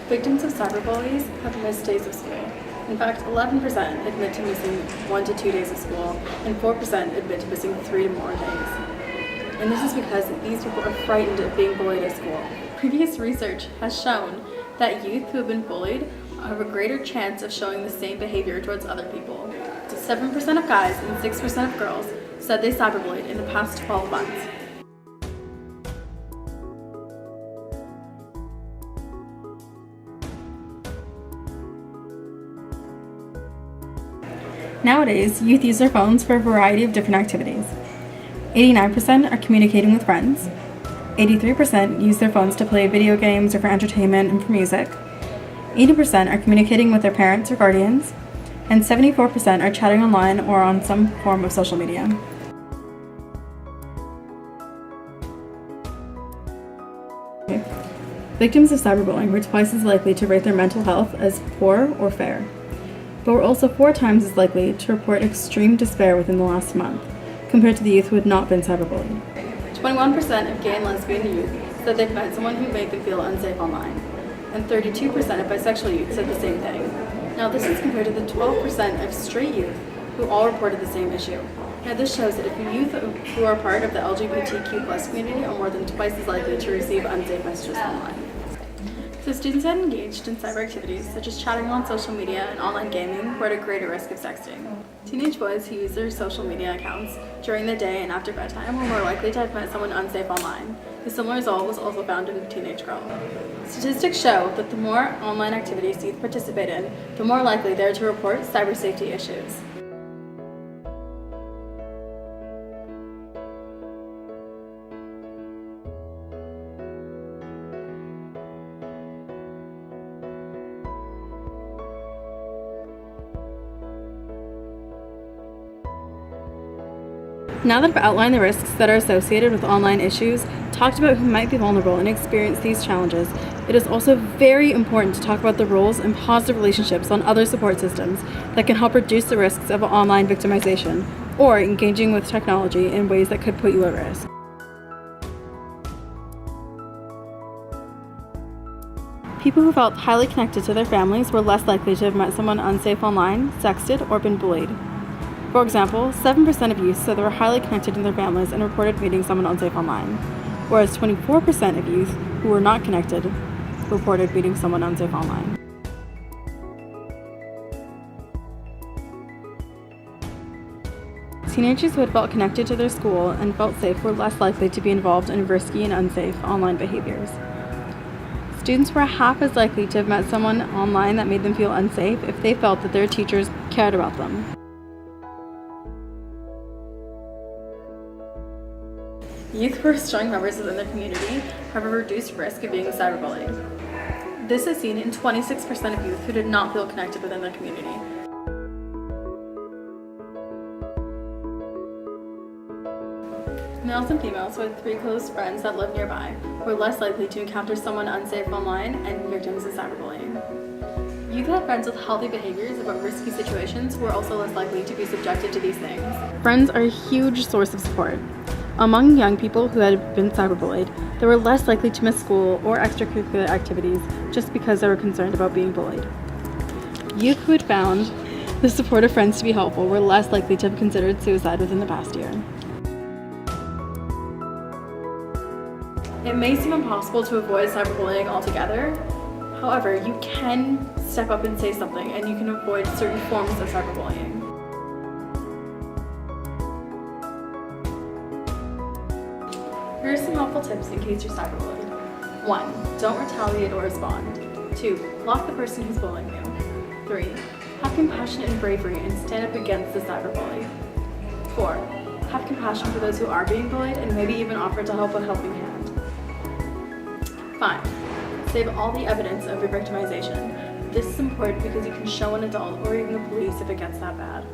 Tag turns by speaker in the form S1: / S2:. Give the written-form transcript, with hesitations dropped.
S1: Victims of cyberbullies have missed days of school. In fact, 11% admit to missing 1 to 2 days of school, and 4% admit to missing 3 to more days. And this is because these people are frightened of being bullied at school. Previous research has shown that youth who have been bullied have a greater chance of showing the same behavior towards other people. 7% of guys and 6% of girls said they cyberbullied in the past 12 months. Nowadays, youth use their phones for a variety of different activities. 89% are communicating with friends. 83% use their phones to play video games or for entertainment and for music. 80% are communicating with their parents or guardians. And 74% are chatting online or on some form of social media. Victims of cyberbullying were twice as likely to rate their mental health as poor or fair, but were also 4 times as likely to report extreme despair within the last month, compared to the youth who had not been cyberbullied. 21% of gay and lesbian youth said they've met someone who made them feel unsafe online, and 32% of bisexual youth said the same thing. Now this is compared to the 12% of straight youth who all reported the same issue. Now this shows that if youth who are part of the LGBTQ+ community are more than twice as likely to receive unsafe messages online. So students that engaged in cyber activities such as chatting on social media and online gaming were at a greater risk of sexting. Teenage boys who use their social media accounts during the day and after bedtime were more likely to have met someone unsafe online. A similar result was also found in a teenage girl. Statistics show that the more online activities youth participate in, the more likely they are to report cybersafety issues. Now that I've outlined the risks that are associated with online issues, talked about who might be vulnerable and experience these challenges, it is also very important to talk about the roles and positive relationships on other support systems that can help reduce the risks of online victimization or engaging with technology in ways that could put you at risk. People who felt highly connected to their families were less likely to have met someone unsafe online, sexted, or been bullied. For example, 7% of youth said they were highly connected to their families and reported meeting someone unsafe online, whereas 24% of youth who were not connected reported meeting someone unsafe online. Teenagers who had felt connected to their school and felt safe were less likely to be involved in risky and unsafe online behaviors. Students were half as likely to have met someone online that made them feel unsafe if they felt that their teachers cared about them. Youth who are strong members within their community have a reduced risk of being cyberbullied. This is seen in 26% of youth who did not feel connected within their community. Males and females with 3 close friends that live nearby were less likely to encounter someone unsafe online and victims of cyberbullying. Youth who have friends with healthy behaviors about risky situations were also less likely to be subjected to these things. Friends are a huge source of support. Among young people who had been cyberbullied, they were less likely to miss school or extracurricular activities just because they were concerned about being bullied. Youth who had found the support of friends to be helpful were less likely to have considered suicide within the past year. It may seem impossible to avoid cyberbullying altogether. However, you can step up and say something, and you can avoid certain forms of cyberbullying. Here are some helpful tips in case you're cyberbullied. 1. Don't retaliate or respond. 2. Block the person who's bullying you. 3. Have compassion and bravery and stand up against the cyberbully. 4. Have compassion for those who are being bullied and maybe even offer to help a helping hand. 5. Save all the evidence of your victimization. This is important because you can show an adult or even the police if it gets that bad.